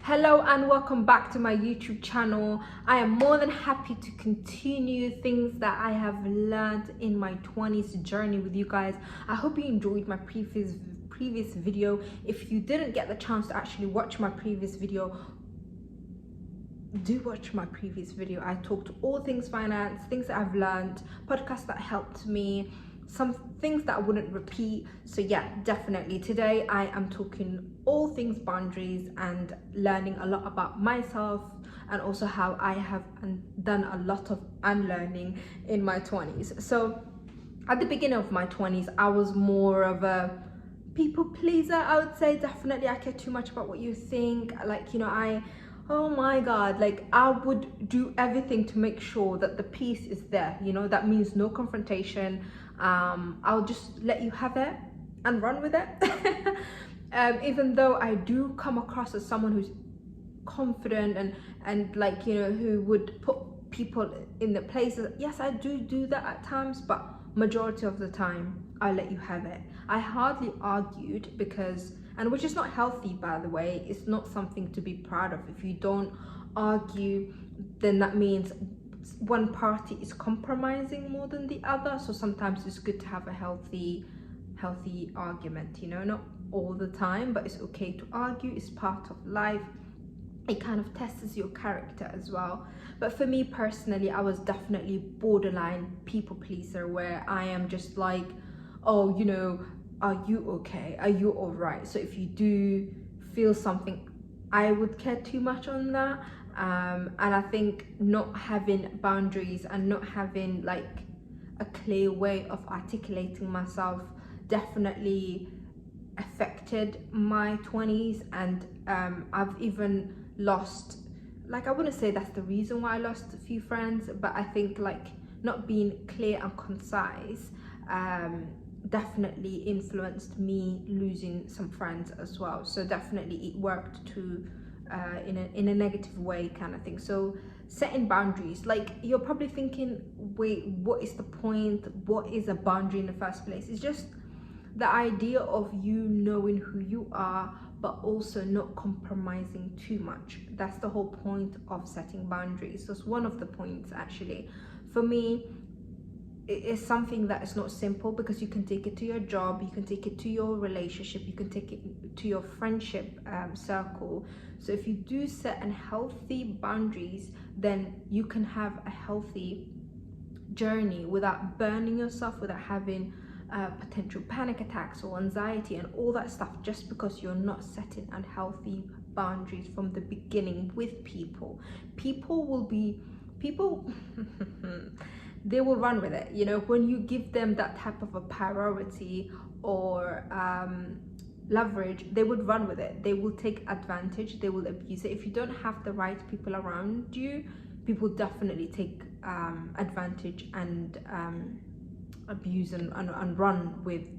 Hello and welcome back to my YouTube channel. I am more than happy to continue things that I have learned in my 20s journey with you guys. I hope you enjoyed my previous video. If you didn't get the chance to actually watch my previous video, do watch my previous video. I talked all things finance, things that I've learned, podcasts that helped me, some things that I wouldn't repeat. So yeah, definitely today I am talking all things boundaries and learning a lot about myself, and also how I have done a lot of unlearning in my 20s. So at the beginning of my 20s, I was more of a people pleaser, I would say. Definitely I care too much about what you think. Like, you know, oh my god, like I would do everything to make sure that the peace is there. You know, that means no confrontation. I'll just let you have it and run with it. Even though I do come across as someone who's confident and like, you know, who would put people in the places. Yes, I do that at times, but majority of the time I let you have it. I hardly argued, because, and which is not healthy, by the way. It's not something to be proud of. If you don't argue, then that means one party is compromising more than the other. So sometimes it's good to have a healthy argument, you know, not all the time, but it's okay to argue. It's part of life. It kind of tests your character as well. But for me personally, I was definitely borderline people pleaser, where I am just like, oh, you know, are you okay? Are you all right? So if you do feel something, I would care too much on that. And I think not having boundaries and not having like a clear way of articulating myself definitely affected my 20s. And I've even lost, like, I wouldn't say that's the reason why I lost a few friends, but I think like not being clear and concise definitely influenced me losing some friends as well. So definitely it worked to in a negative way, kind of thing. So setting boundaries, like, you're probably thinking, wait, what is the point? What is a boundary in the first place? It's just the idea of you knowing who you are, but also not compromising too much. That's the whole point of setting boundaries. So it's one of the points, actually. For me, it is something that is not simple, because you can take it to your job, you can take it to your relationship, you can take it to your friendship circle. So if you do set unhealthy boundaries, then you can have a healthy journey without burning yourself, without having potential panic attacks or anxiety and all that stuff, just because you're not setting unhealthy boundaries from the beginning with people. People they will run with it. You know, when you give them that type of a priority or leverage, they would run with it. They will take advantage, they will abuse it. If you don't have the right people around you, people definitely take advantage and abuse and run with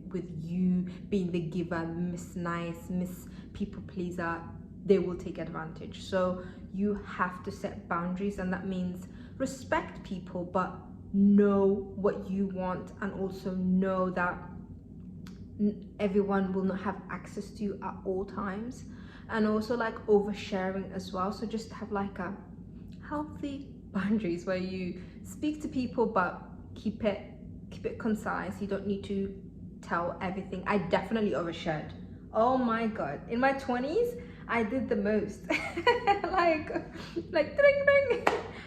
you being the giver, Miss Nice, Miss People Pleaser. They will take advantage. So you have to set boundaries, and that means respect people, but know what you want, and also know that everyone will not have access to you at all times, and also like oversharing as well. So just have like a healthy boundaries where you speak to people, but keep it concise. You don't need to tell everything. I definitely overshared. Oh my god, in my 20s I did the most. like ding ding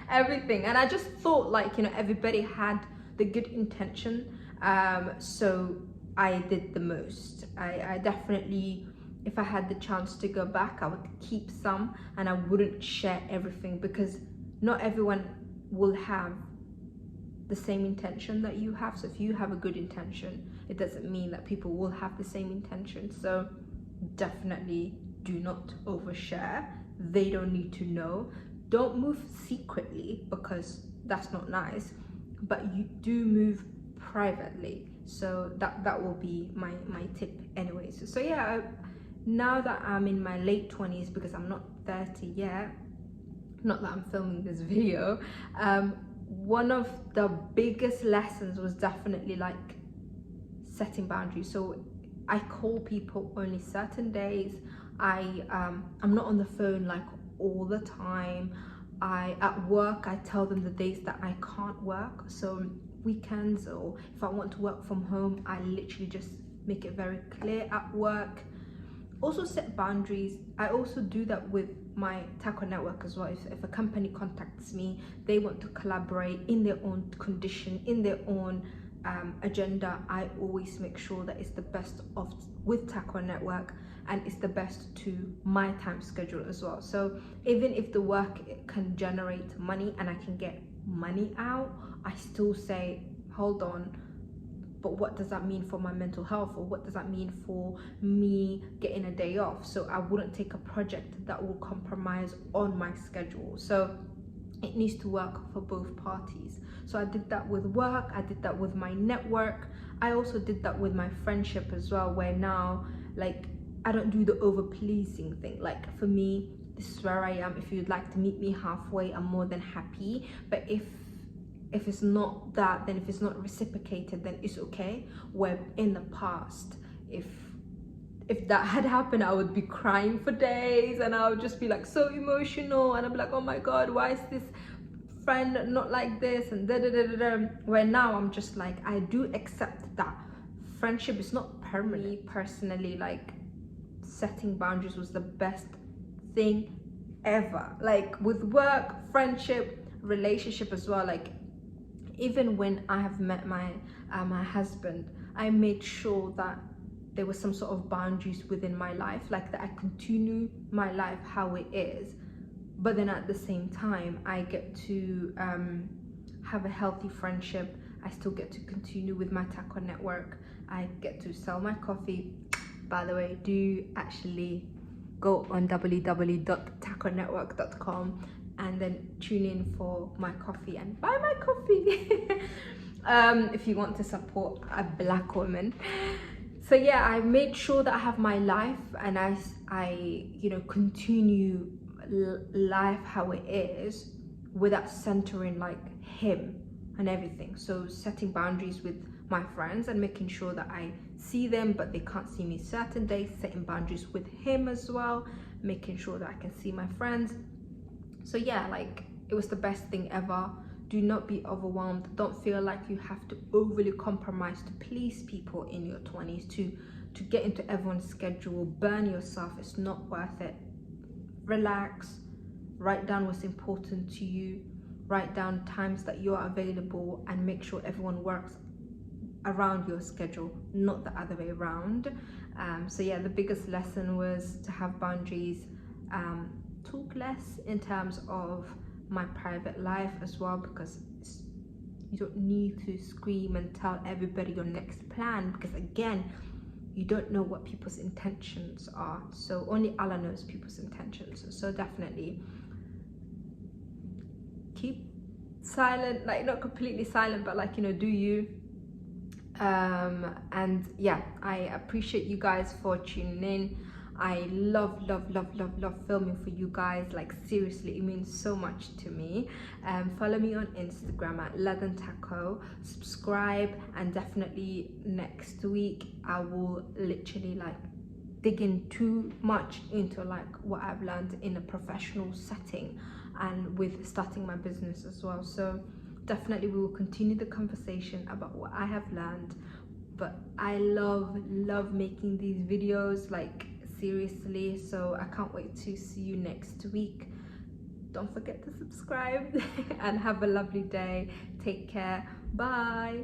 everything. And I just thought, like, you know, everybody had the good intention, so I did the most. I definitely, if I had the chance to go back, I would keep some, and I wouldn't share everything, because not everyone will have the same intention that you have. So if you have a good intention, it doesn't mean that people will have the same intention. So definitely do not overshare. They don't need to know. don't move secretly because that's not nice, but you do move privately. So that will be my tip anyways. So yeah, now that I'm in my late 20s, because I'm not 30 yet, not that I'm filming this video, one of the biggest lessons was definitely like setting boundaries. So I call people only certain days. I'm not on the phone like all the time. At work I tell them the days that I can't work. So weekends, or if I want to work from home, I literally just make it very clear at work. Also set boundaries. I also do that with my taco network as well. If a company contacts me, they want to collaborate in their own condition, in their own agenda, I always make sure that it's the best of with taco network, and it's the best to my time schedule as well. So even if the work can generate money and I can get money out, I still say, hold on, but what does that mean for my mental health, or what does that mean for me getting a day off? So I wouldn't take a project that will compromise on my schedule. So it needs to work for both parties. So I did that with work, I did that with my network, I also did that with my friendship as well, where now, like, I don't do the over pleasing thing. Like, for me, this is where I am. If you'd like to meet me halfway, I'm more than happy. But if it's not that, then if it's not reciprocated, then it's okay. Where in the past, if that had happened, I would be crying for days, and I would just be like so emotional, and I'd be like, oh my god, why is this friend not like this, and da da da da da. Where now I'm just like, I do accept that friendship is not permanent. Me personally, like, setting boundaries was the best thing ever, like with work, friendship, relationship as well. Like, even when I have met my husband, I made sure that there was some sort of boundaries within my life, like that I continue my life how it is, but then at the same time I get to have a healthy friendship. I still get to continue with my taco network. I get to sell my coffee. By the way, do actually go on www.taconetwork.com and then tune in for my coffee and buy my coffee if you want to support a Black woman. So yeah, I made sure that I have my life, and I you know, continue life how it is without centering like him and everything. So setting boundaries with my friends and making sure that I see them but they can't see me certain days, setting boundaries with him as well, making sure that I can see my friends. So yeah, like, it was the best thing ever. Do not be overwhelmed. Don't feel like you have to overly compromise to please people in your 20s, to get into everyone's schedule, burn yourself. It's not worth it. Relax, write down what's important to you, write down times that you are available, and make sure everyone works around your schedule, not the other way around. So yeah, the biggest lesson was to have boundaries, talk less in terms of my private life as well, because you don't need to scream and tell everybody your next plan, because again, you don't know what people's intentions are. So only Allah knows people's intentions. So definitely keep silent, like not completely silent, but like, you know, do you. And yeah, I appreciate you guys for tuning in. I love filming for you guys. Like, seriously, it means so much to me. Follow me on Instagram at Leaden Taco, subscribe, and definitely next week I will literally like dig in too much into like what I've learned in a professional setting and with starting my business as well. So definitely we will continue the conversation about what I have learned. But I love making these videos, like, seriously. So I can't wait to see you next week. Don't forget to subscribe and have a lovely day. Take care. Bye.